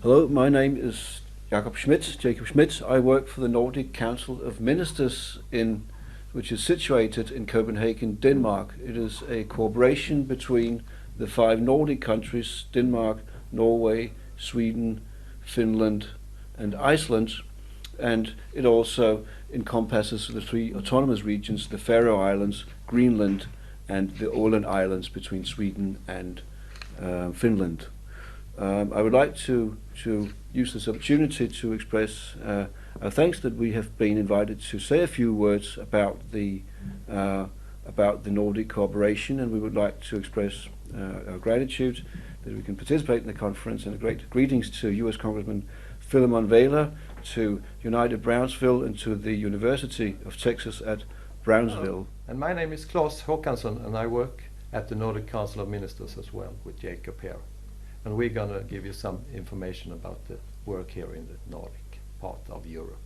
Hello, my name is Jakob Schmidth. I work for the Nordic Council of Ministers, which is situated in Copenhagen, Denmark. It is a cooperation between the 5 Nordic countries, Denmark, Norway, Sweden, Finland and Iceland, and it also encompasses the 3 autonomous regions, the Faroe Islands, Greenland and the Åland Islands between Sweden and Finland. I would like to use this opportunity to express our thanks that we have been invited to say a few words about the Nordic cooperation, and we would like to express our gratitude that we can participate in the conference, and a great greetings to U.S. Congressman Philemon Vela, to United Brownsville, and to the University of Texas at Brownsville. And my name is Claes Håkansson, and I work at the Nordic Council of Ministers as well with Jakob here. And we're going to give you some information about the work here in the Nordic part of Europe.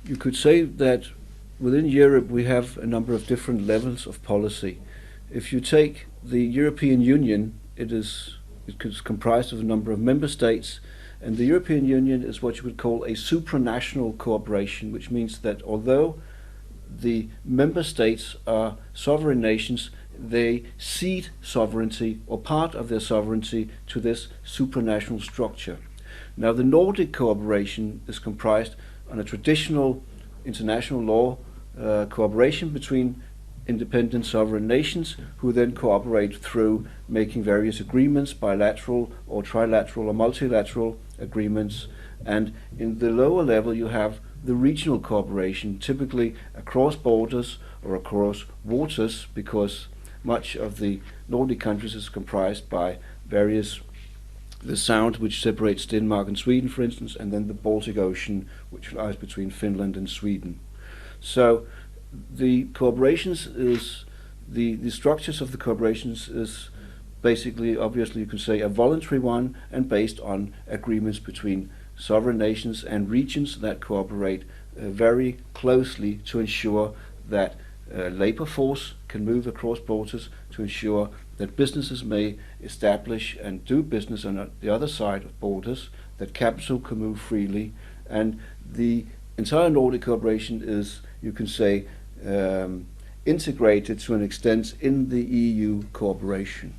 You could say that within Europe we have a number of different levels of policy. If you take the European Union, it is comprised of a number of member states, and the European Union is what you would call a supranational cooperation, which means that although the member states are sovereign nations, they cede sovereignty or part of their sovereignty to this supranational structure. Now, the Nordic cooperation is comprised on a traditional international law cooperation between independent sovereign nations, who then cooperate through making various agreements, bilateral or trilateral or multilateral agreements. And in the lower level you have the regional cooperation, typically across borders or across waters, because much of the Nordic countries is comprised by the Sound, which separates Denmark and Sweden, for instance, and then the Baltic Ocean, which lies between Finland and Sweden. So the cooperations is the structures of the cooperations is basically, obviously you can say, a voluntary one and based on agreements between sovereign nations and regions that cooperate very closely to ensure that labor force can move across borders, to ensure that businesses may establish and do business on the other side of borders, that capital can move freely, and the entire Nordic cooperation is, you can say, integrated to an extent in the EU cooperation.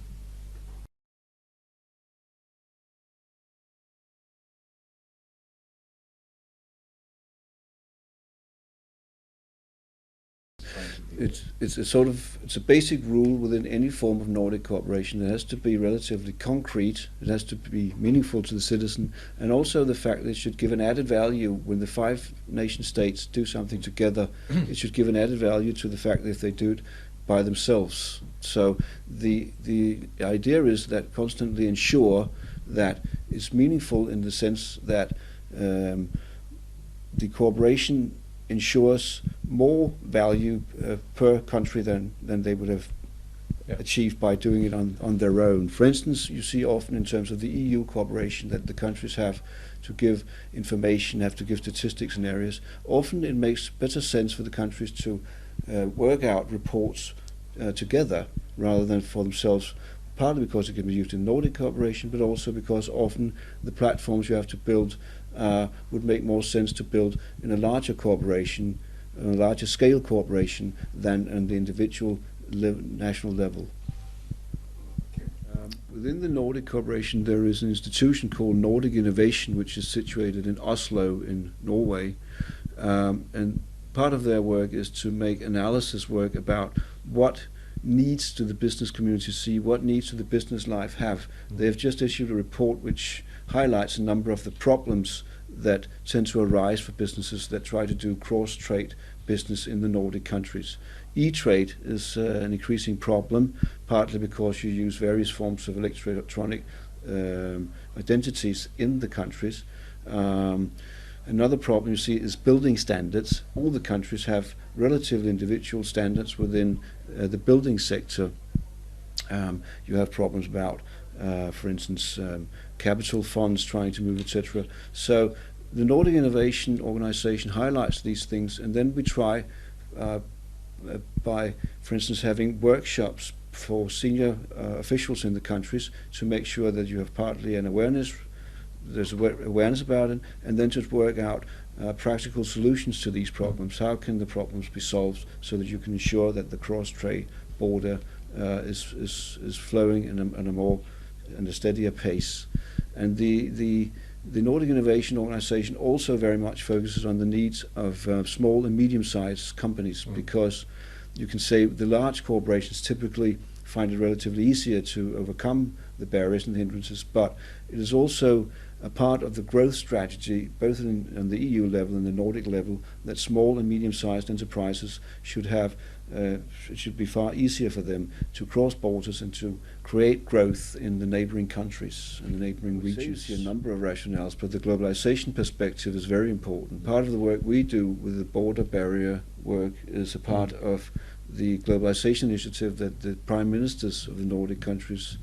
It's a basic rule within any form of Nordic cooperation. It has to be relatively concrete, it has to be meaningful to the citizen, and also the fact that it should give an added value when the 5 nation states do something together. It should give an added value to the fact that if they do it by themselves. So the idea is that constantly ensure that it's meaningful in the sense that the cooperation ensures more value per country than they would have achieved by doing it on their own. For instance, you see often in terms of the EU cooperation that the countries have to give information, have to give statistics in areas. Often it makes better sense for the countries to work out reports together rather than for themselves, partly because it can be used in Nordic cooperation, but also because often the platforms you have to build would make more sense to build in a larger cooperation, a larger scale cooperation than on the individual national level. Within the Nordic cooperation there is an institution called Nordic Innovation, which is situated in Oslo in Norway, and part of their work is to make analysis work about what needs do the business community see, what needs do the business life have. They have just issued a report which highlights a number of the problems that tend to arise for businesses that try to do cross-trade business in the Nordic countries. E-trade is an increasing problem, partly because you use various forms of electronic identities in the countries. Another problem you see is building standards. All the countries have relatively individual standards within the building sector. You have problems about, for instance, capital funds trying to move, etc. So the Nordic Innovation Organization highlights these things, and then we try by, for instance, having workshops for senior officials in the countries to make sure that you have partly an awareness, there's awareness about it, and then to work out practical solutions to these problems. How can the problems be solved so that you can ensure that the cross-trade border is flowing in a steadier pace? And the Nordic Innovation Organization also very much focuses on the needs of small and medium-sized companies, because you can say the large corporations typically find it relatively easier to overcome the barriers and the hindrances, but it is also a part of the growth strategy, both on the EU level and the Nordic level, that small and medium-sized enterprises should have, it should be far easier for them to cross borders and to create growth in the neighboring countries and the neighboring regions. You see a number of rationales, but the globalization perspective is very important. Part of the work we do with the border barrier work is a part of the globalization initiative that the prime ministers of the Nordic countries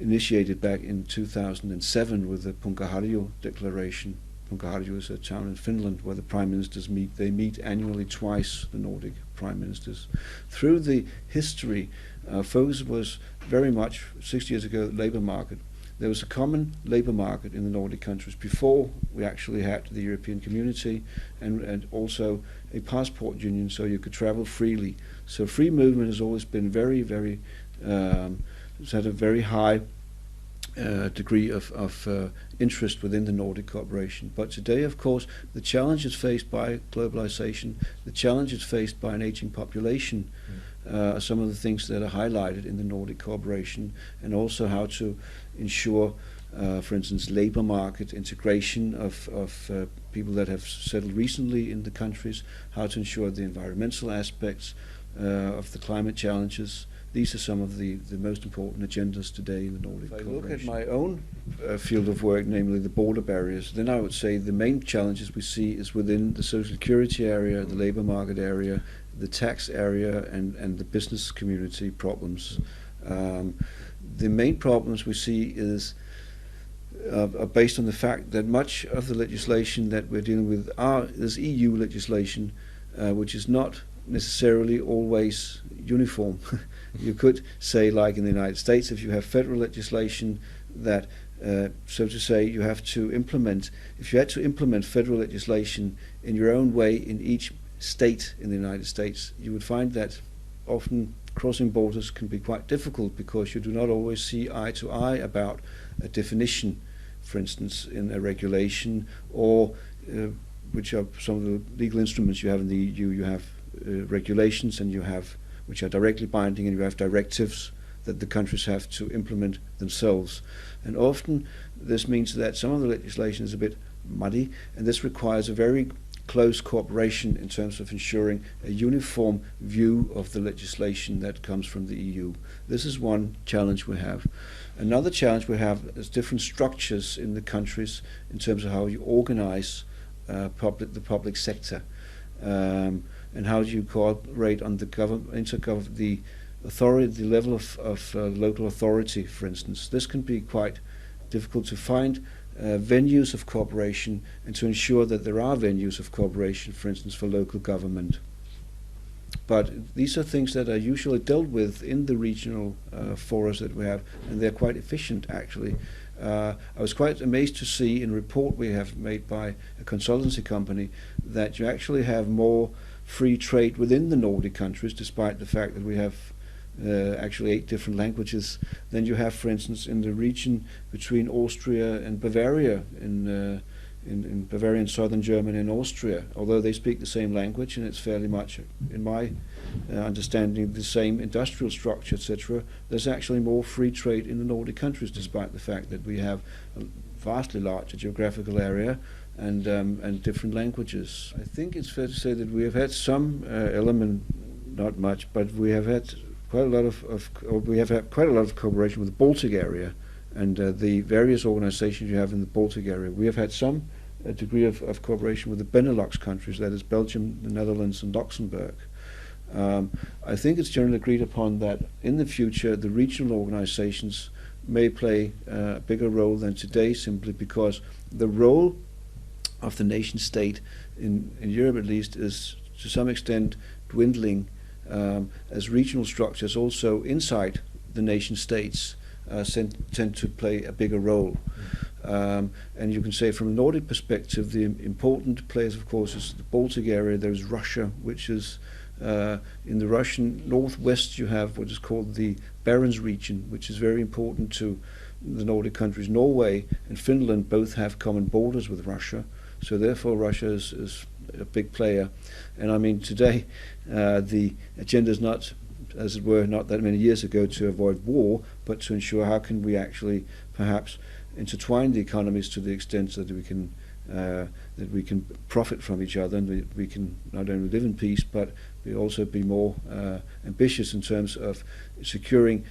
initiated back in 2007 with the Punkaharju Declaration. Punkaharju is a town in Finland where the prime ministers meet. They meet annually twice, the Nordic prime ministers. Through the history, focus was very much, 60 years ago, the labour market. There was a common labour market in the Nordic countries before we actually had the European community, and also a passport union so you could travel freely. So free movement has always been very, very it's had a very high degree of interest within the Nordic cooperation. But today, of course, the challenges faced by globalization, the challenges faced by an aging population, are some of the things that are highlighted in the Nordic cooperation, and also how to ensure, for instance, labor market integration of people that have settled recently in the countries, how to ensure the environmental aspects of the climate challenges. These are some of the most important agendas today in the Nordic cooperation. If I look at my own field of work, namely the border barriers, then I would say the main challenges we see is within the social security area, the labor market area, the tax area, and the business community problems. The main problems we see are based on the fact that much of the legislation that we're dealing with is EU legislation, which is not necessarily always uniform. You could say, like in the United States, if you have federal legislation that, so to say, you have to implement, if you had to implement federal legislation in your own way in each state in the United States, you would find that often crossing borders can be quite difficult because you do not always see eye to eye about a definition, for instance, in a regulation, or which are some of the legal instruments you have in the EU. You have regulations, and you have which are directly binding, and you have directives that the countries have to implement themselves. And often this means that some of the legislation is a bit muddy, and this requires a very close cooperation in terms of ensuring a uniform view of the legislation that comes from the EU. This is one challenge we have. Another challenge we have is different structures in the countries in terms of how you organize the public sector, and how do you cooperate on the the authority, the level of local authority, for instance. This can be quite difficult to find venues of cooperation and to ensure that there are venues of cooperation, for instance, for local government. But these are things that are usually dealt with in the regional forums that we have, and they're quite efficient, actually. I was quite amazed to see in a report we have made by a consultancy company that you actually have more free trade within the Nordic countries, despite the fact that we have actually 8 different languages, than you have, for instance, in the region between Austria and Bavaria, in Bavaria and southern Germany and Austria. Although they speak the same language and it's fairly much, in my understanding, the same industrial structure, etc., there's actually more free trade in the Nordic countries, despite the fact that we have a vastly larger geographical area and different languages. I think it's fair to say that we have had some element, not much, but we have had quite a lot of cooperation with the Baltic area and the various organizations you have in the Baltic area. We have had some degree of cooperation with the Benelux countries, that is Belgium, the Netherlands and Luxembourg. I think it's generally agreed upon that in the future the regional organizations may play a bigger role than today, simply because the role of the nation state in Europe at least is to some extent dwindling, as regional structures also inside the nation states tend to play a bigger role. And you can say from a Nordic perspective, the important players, of course, is the Baltic area. There's Russia, which is in the Russian northwest. You have what is called the Barents region, which is very important to the Nordic countries. Norway and Finland both have common borders with Russia, so therefore Russia is a big player. And I mean, today the agenda is not, as it were, not that many years ago to avoid war, but to ensure how can we actually perhaps intertwine the economies to the extent that we can profit from each other, and we can not only live in peace, but we also be more ambitious in terms of securing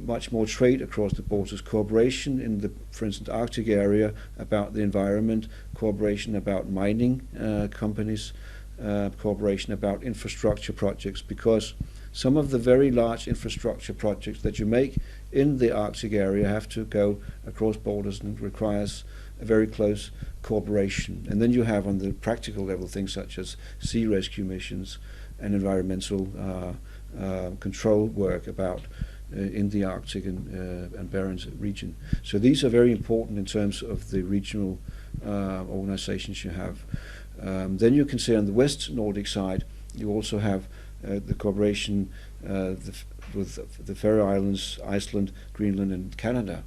much more trade across the borders, cooperation in the, for instance, Arctic area about the environment, cooperation about mining companies, cooperation about infrastructure projects, because some of the very large infrastructure projects that you make in the Arctic area have to go across borders, and it requires a very close cooperation. And then you have on the practical level things such as sea rescue missions and environmental control work about in the Arctic and Barents region. So these are very important in terms of the regional organizations you have. Then you can say on the West Nordic side, you also have the cooperation with the Faroe Islands, Iceland, Greenland, and Canada,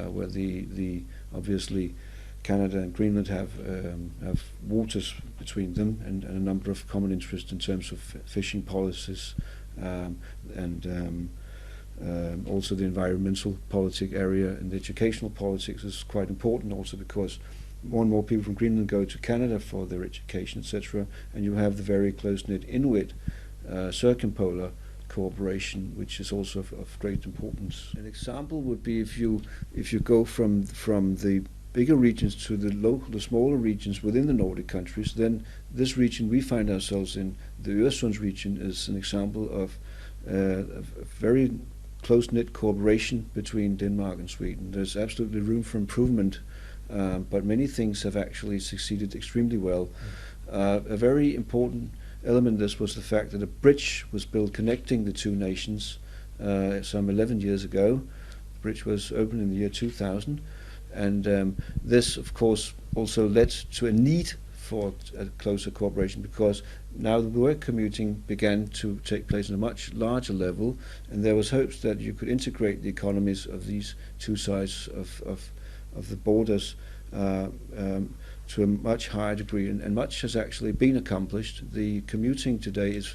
where the obviously Canada and Greenland have waters between them and a number of common interests in terms of fishing policies, and also the environmental politic area and the educational politics is quite important also, because more and more people from Greenland go to Canada for their education, etc. And you have the very close-knit Inuit circumpolar cooperation, which is also of great importance. An example would be if you go from the bigger regions to the smaller regions within the Nordic countries, then this region we find ourselves in, the Öresund region, is an example of a very close-knit cooperation between Denmark and Sweden. There's absolutely room for improvement, but many things have actually succeeded extremely well. A very important element of this was the fact that a bridge was built connecting the two nations some 11 years ago. The bridge was opened in the year 2000, and this of course also led to a need for a closer cooperation, because now the work commuting began to take place on a much larger level, and there was hopes that you could integrate the economies of these two sides of the borders to a much higher degree, and much has actually been accomplished. The commuting today is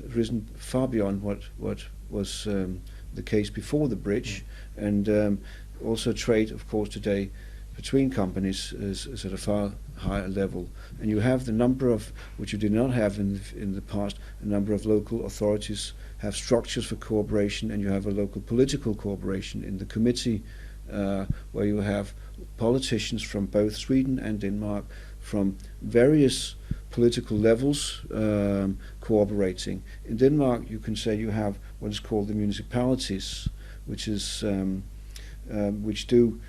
risen far beyond what was the case before the bridge, and also trade, of course, today between companies is at a far higher level, and you have the number of, which you did not have in the past, a number of local authorities have structures for cooperation, and you have a local political cooperation in the committee, where you have politicians from both Sweden and Denmark from various political levels cooperating. In Denmark, you can say you have what is called the municipalities, which is which do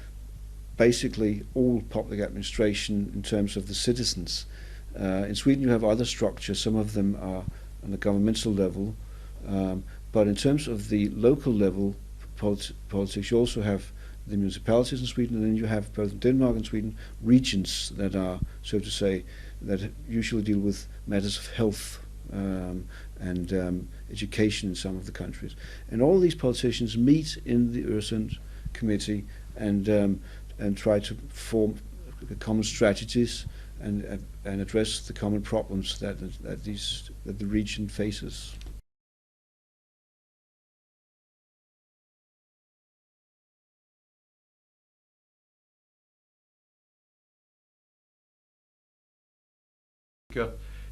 basically all public administration in terms of the citizens. In Sweden, you have other structures. Some of them are on the governmental level, but in terms of the local level politics, you also have the municipalities in Sweden, and then you have both in Denmark and Sweden regions that are, so to say, that usually deal with matters of health and education in some of the countries. And all these politicians meet in the Öresund committee and try to form common strategies and address the common problems that the region faces.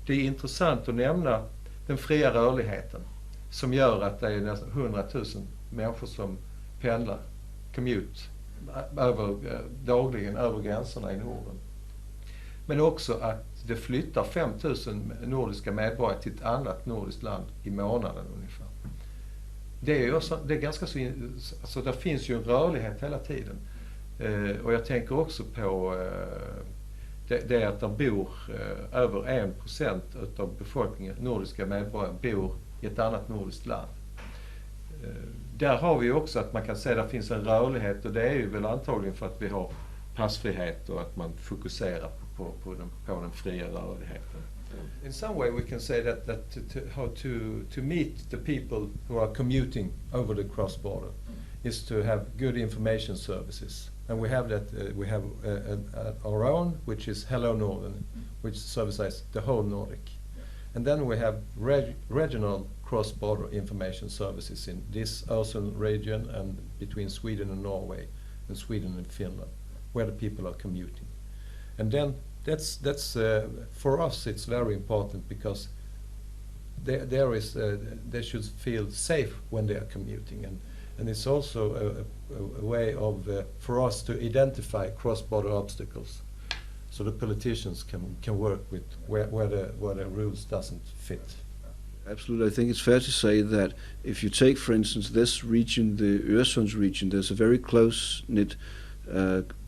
Det är intressant att nämna den fria rörligheten som gör att det är nästan 100 000 människor som pendlar, commute, dagligen över gränserna i Norden. Men också att det flyttar 5 000 nordiska medborgare till ett annat nordiskt land i månaden ungefär. Det är ganska så, alltså det finns ju en rörlighet hela tiden. Och jag tänker också på det är att det bor över 1% av befolkningen, nordiska medborgare, bor i ett annat nordiskt land. Där har vi också att man kan säga att det finns en rörlighet, och det är ju väl antagligen för att vi har passfrihet och att man fokuserar på den fria rörligheten. In some way we can say that how to meet the people who are commuting over the cross border is to have good information services. And we have that. We have our own, which is Hello Norden, which services the whole Nordic. And then we have regional cross-border information services in this Öresund region and between Sweden and Norway, and Sweden and Finland, where the people are commuting. And then that's for us it's very important, because they should feel safe when they are commuting, and it's also a way of for us to identify cross-border obstacles, so the politicians can work with where the rules doesn't fit. Absolutely. I think it's fair to say that if you take, for instance, this region, the Öresund region, there's a very close-knit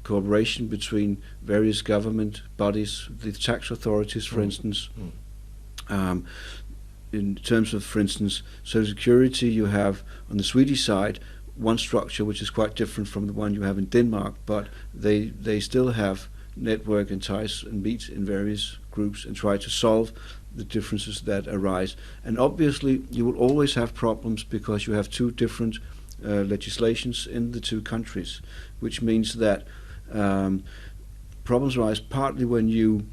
cooperation between various government bodies, the tax authorities, for instance. In terms of, for instance, social security, you have on the Swedish side one structure which is quite different from the one you have in Denmark, but they still have network and ties and meet in various groups and try to solve the differences that arise. And obviously you will always have problems because you have two different legislations in the two countries, which means that problems arise partly when you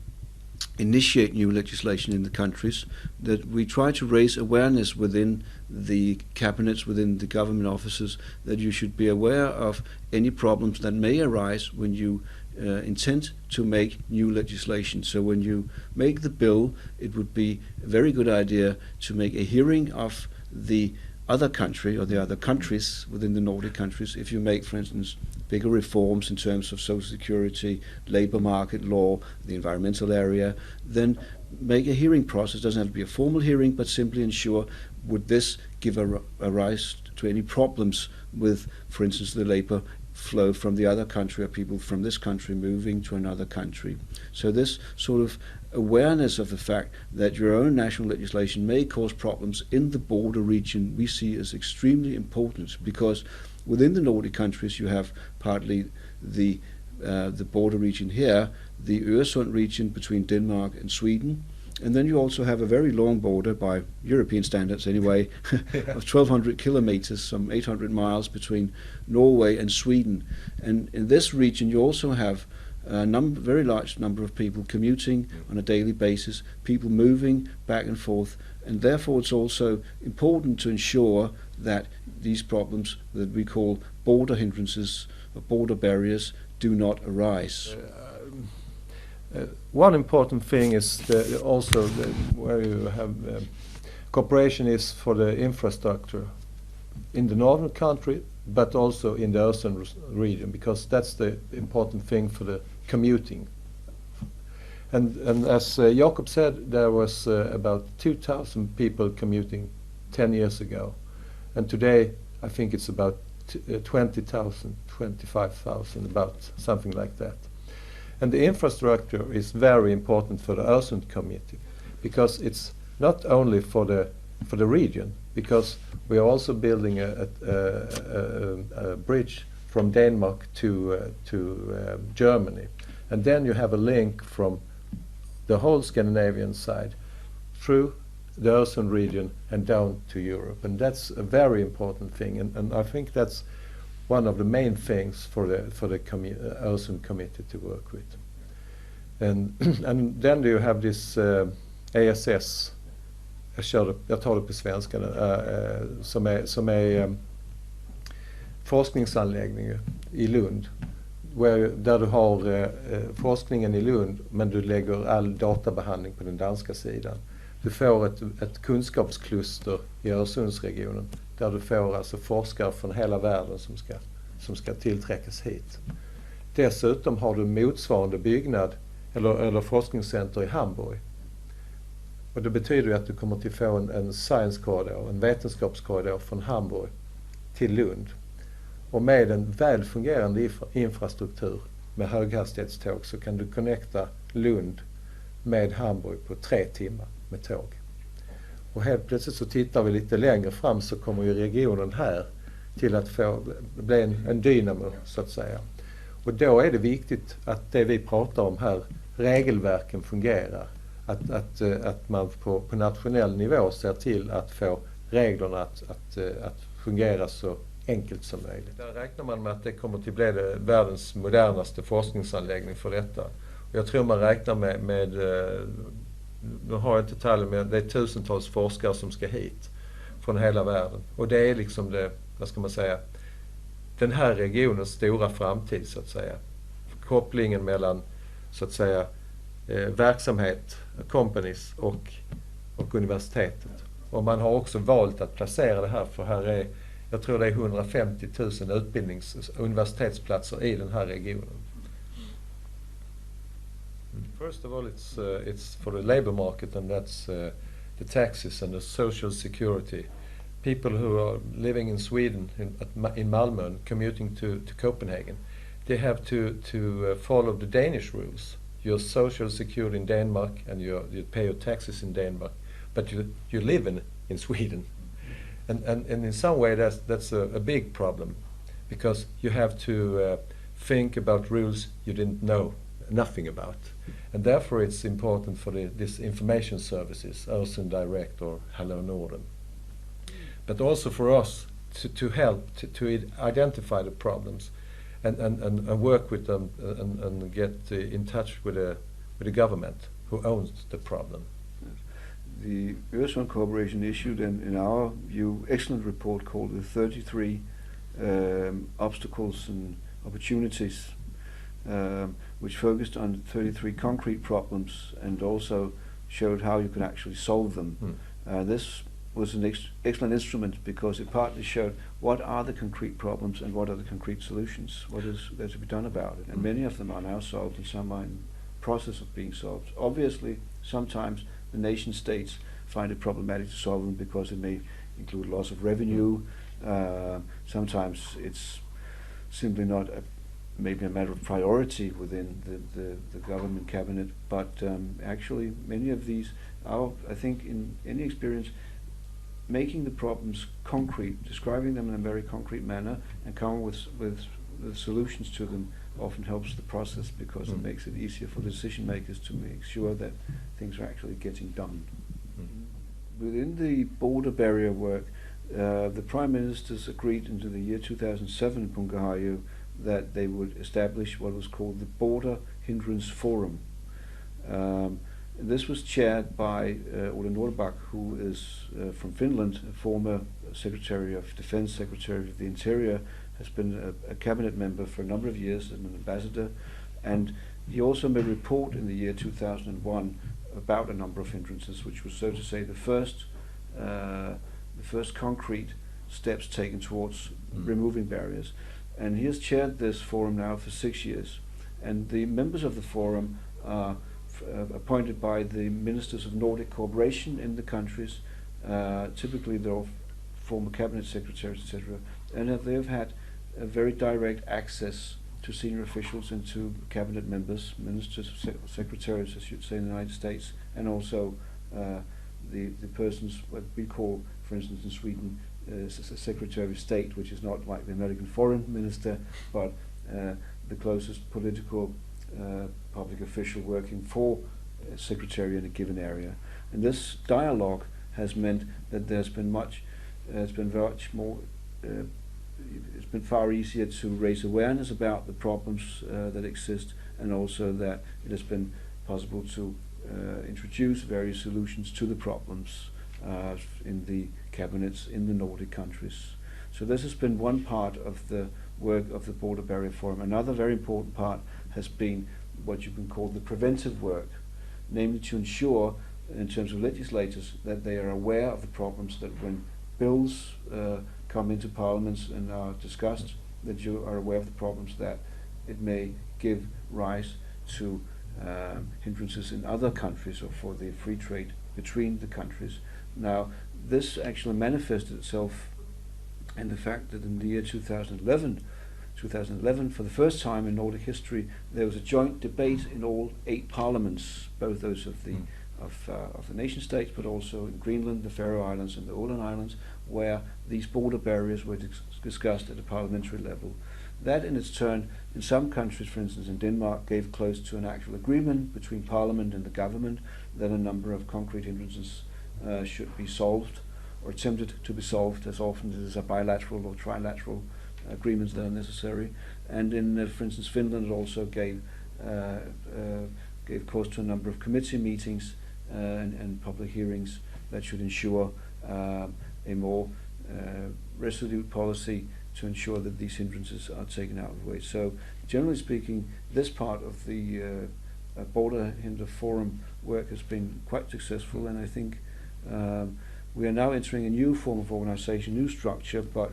initiate new legislation in the countries, that we try to raise awareness within the cabinets, within the government offices, that you should be aware of any problems that may arise when you intend to make new legislation. So when you make the bill, it would be a very good idea to make a hearing of the other country or the other countries within the Nordic countries. If you make, for instance, bigger reforms in terms of social security, labor market law, the environmental area, then make a hearing process. It doesn't have to be a formal hearing, but simply ensure, would this give a rise to any problems with, for instance, the labor flow from the other country, or people from this country moving to another country. So this sort of awareness of the fact that your own national legislation may cause problems in the border region we see as extremely important, because within the Nordic countries you have partly the border region here, the Öresund region between Denmark and Sweden, and then you also have a very long border, by European standards anyway, of 1,200 kilometers, some 800 miles between Norway and Sweden. And in this region you also have a very large number of people commuting on a daily basis, people moving back and forth, and therefore it's also important to ensure that these problems that we call border hindrances or border barriers do not arise? One important thing is where you have cooperation is for the infrastructure in the northern country, but also in the Öresund region, because that's the important thing for the commuting. And as Jakob said, there was about 2,000 people commuting 10 years ago, and today I think it's about 20,000, 25,000, about something like that. And the infrastructure is very important for the Öresund community, because it's not only for the region, because we are also building a bridge from Denmark to Germany, and then you have a link from the whole Scandinavian side through the Öresund region and down to Europe, and that's a very important thing, and I think that's one of the main things for the Öresund committee to work with. And then you have this ASS, jag tar det på svenska, som är forskningsanläggning i Lund, där du har forskningen i Lund, men du lägger all databehandling på den danska sidan. Du får ett kunskapskluster i Öresundsregionen, där du får alltså forskare från hela världen som ska tillträckas hit. Dessutom har du motsvarande byggnad eller forskningscenter i Hamburg. Och det betyder ju att du kommer att få en science corridor, en vetenskapskorridor från Hamburg till Lund. Och med en väl fungerande infrastruktur med höghastighetståg så kan du connecta Lund med Hamburg på 3 timmar med tåg. Och helt plötsligt så tittar vi lite längre fram, så kommer ju regionen här till att bli en dynamo, så att säga. Och då är det viktigt att det vi pratar om här, regelverken fungerar. Att man på nationell nivå ser till att få reglerna att fungera så enkelt som möjligt. Där räknar man med att det kommer att bli världens modernaste forskningsanläggning för detta. Och jag tror man räknar med nu har jag inte detaljer, men det är tusentals forskare som ska hit från hela världen. Och det är liksom den här regionens stora framtid, så att säga. Kopplingen mellan, så att säga, verksamhet, companies och universitetet. Och man har också valt att placera det här, för här är, jag tror det är 150 000 universitetsplatser i den här regionen. First of all, it's for the labor market, and that's the taxes and the social security. People who are living in Sweden, in Malmö, and commuting to Copenhagen, they have to follow the Danish rules. Your social security in Denmark, and you pay your taxes in Denmark, but you live in Sweden, and in some way that's a big problem, because you have to think about rules you didn't know nothing about, and therefore it's important for this information services, Öresund Direct or Hello Norden, but also for us to help to identify the problems and work with them and get in touch with the government who owns the problem. The Öresund Corporation issued, in our view, excellent report called the 33 Obstacles and Opportunities, which focused on 33 concrete problems and also showed how you can actually solve them. This was an excellent instrument, because it partly showed what are the concrete problems and what are the concrete solutions, what is there to be done about it. And many of them are now solved, and some are in process of being solved. Obviously, sometimes the nation states find it problematic to solve them because it may include loss of revenue. Sometimes it's simply not maybe a matter of priority within the government cabinet, but actually many of these are, I think, in any experience, making the problems concrete, describing them in a very concrete manner, and coming with solutions to them often helps the process, because it makes it easier for decision makers to make sure that things are actually getting done. Within the border barrier work, the Prime Ministers agreed into the year 2007 in Pungaharju that they would establish what was called the Border Hindrance Forum. This was chaired by Ole Nordic, who is from Finland, a former Secretary of Defense, Secretary of the Interior, has been a cabinet member for a number of years and an ambassador, and he also made a report in the year 2001 about a number of hindrances, which was, so to say, the first concrete steps taken towards removing barriers. And he has chaired this forum now for 6 years. And the members of the forum are appointed by the ministers of Nordic cooperation in the countries. Typically they're former cabinet secretaries, etc. And they have had a very direct access to senior officials and to cabinet members, ministers, secretaries, as you'd say in the United States, and also the persons what we call, for instance, in Sweden, Secretary of State, which is not like the American foreign minister, but the closest political public official working for a secretary in a given area. And this dialogue has meant that there's been much more. It's been far easier to raise awareness about the problems that exist, and also that it has been possible to introduce various solutions to the problems in the cabinets in the Nordic countries. So this has been one part of the work of the Border Barrier Forum. Another very important part has been what you can call the preventive work, namely to ensure, in terms of legislators, that they are aware of the problems, that when bills come into parliaments and are discussed, that you are aware of the problems that it may give rise to hindrances in other countries or for the free trade between the countries. Now, this actually manifested itself in the fact that in the year 2011, for the first time in Nordic history, there was a joint debate in all 8 parliaments, both those of the nation states, but also in Greenland, the Faroe Islands, and the Åland Islands, where these border barriers were discussed at a parliamentary level. That, in its turn, in some countries, for instance in Denmark, gave close to an actual agreement between Parliament and the government that a number of concrete hindrances should be solved, or attempted to be solved, as often as a bilateral or trilateral agreements that are necessary. And in, for instance, Finland, it also gave course to a number of committee meetings and public hearings that should ensure a more resolute policy to ensure that these hindrances are taken out of the way. So, generally speaking, this part of the Border Hinder Forum work has been quite successful, and I think we are now entering a new form of organisation, new structure, but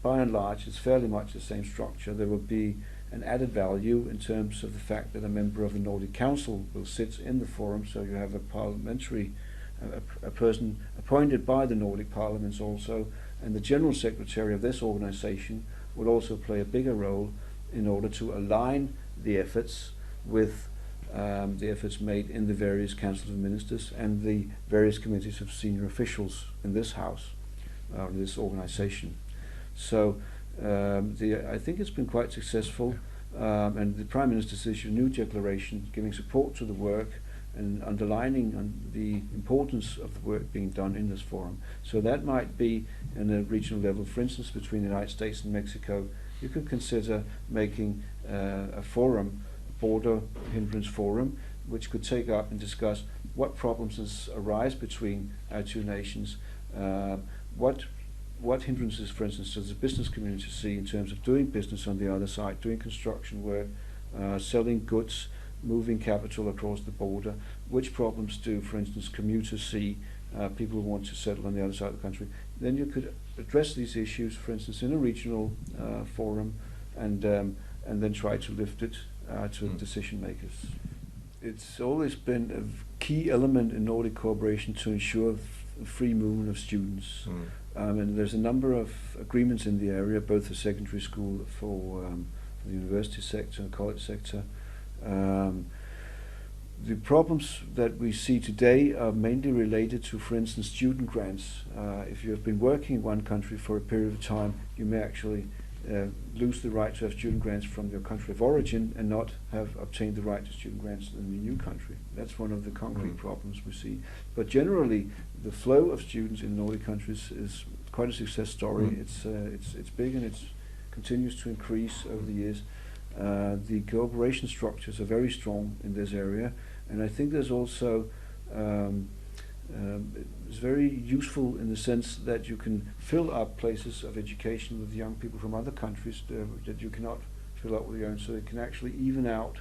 by and large it's fairly much the same structure. There will be an added value in terms of the fact that a member of the Nordic Council will sit in the forum, so you have a parliamentary, a person appointed by the Nordic parliaments also, and the General Secretary of this organisation will also play a bigger role in order to align the efforts with the efforts made in the various councils of ministers and the various committees of senior officials in this house, in this organisation. So I think it's been quite successful, and the Prime Minister's issued a new declaration giving support to the work and underlining the importance of the work being done in this forum. So that might be in a regional level, for instance, between the United States and Mexico. You could consider making a forum, a border hindrance forum, which could take up and discuss what problems arise between our two nations, what hindrances, for instance, does the business community see in terms of doing business on the other side, doing construction work, selling goods, moving capital across the border. Which problems do, for instance, commuters see, people who want to settle on the other side of the country? Then you could address these issues, for instance, in a regional forum, and then try to lift it to decision makers. It's always been a key element in Nordic cooperation to ensure free movement of students. And there's a number of agreements in the area, both for secondary school, for the university sector and college sector. The problems that we see today are mainly related to, for instance, student grants. If you have been working in one country for a period of time, you may actually lose the right to have student grants from your country of origin and not have obtained the right to student grants in the new country. That's one of the concrete problems we see. But generally, the flow of students in Nordic countries is quite a success story. It's big, and it continues to increase over the years. The cooperation structures are very strong in this area, and I think there's also is very useful in the sense that you can fill up places of education with young people from other countries that you cannot fill up with your own, so it can actually even out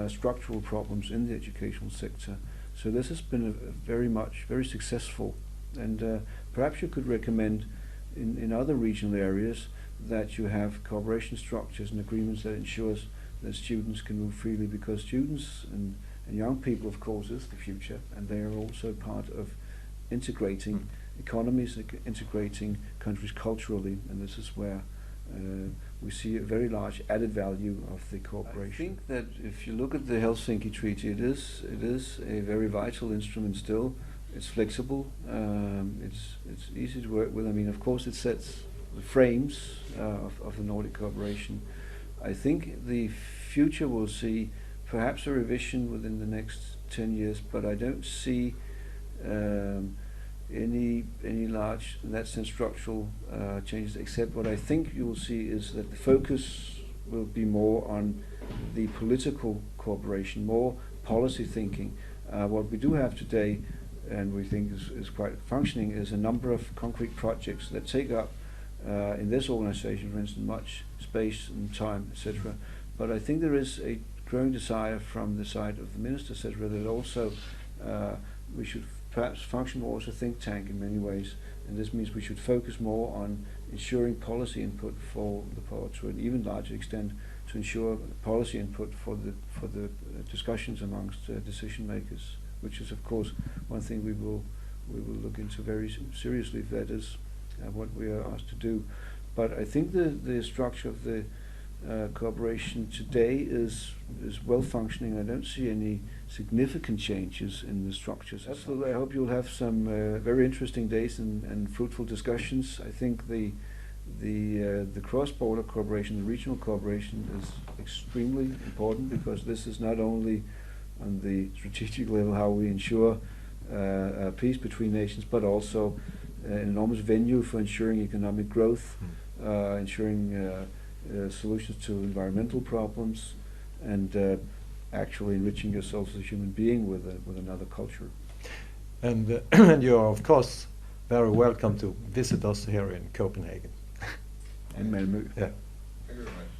structural problems in the educational sector. So this has been very successful, and perhaps you could recommend in other regional areas that you have cooperation structures and agreements that ensures that students can move freely, because students and young people, of course, is the future, and they are also part of integrating economies, integrating countries culturally, and this is where we see a very large added value of the cooperation. I think that if you look at the Helsinki Treaty, it is a very vital instrument still. It's flexible, it's easy to work with. I mean, of course, it sets the frames of the Nordic cooperation. I think the future will see perhaps a revision within the next 10 years, but I don't see any large, in that sense, structural changes, except what I think you will see is that the focus will be more on the political cooperation, more policy thinking. What we do have today, and we think is quite functioning, is a number of concrete projects that take up, in this organization, for instance, much space and time, etc. But I think there is a growing desire from the side of the minister, etc., that also we should perhaps function more as a think tank in many ways, and this means we should focus more on ensuring policy input for the power, to an even larger extent to ensure policy input for the discussions amongst decision makers, which is of course one thing we will look into very seriously, if that is what we are asked to do. But I think the structure of the cooperation today is well functioning. I don't see any significant changes in the structures. Absolutely. I hope you'll have some very interesting days and fruitful discussions. I think the cross-border cooperation, the regional cooperation, is extremely important, because this is not only on the strategic level how we ensure peace between nations, but also an enormous venue for ensuring economic growth, ensuring solutions to environmental problems, and actually enriching yourself as a human being with another culture. And you're of course very welcome to visit us here in Copenhagen. And Malmö. Yeah. Thank you very much.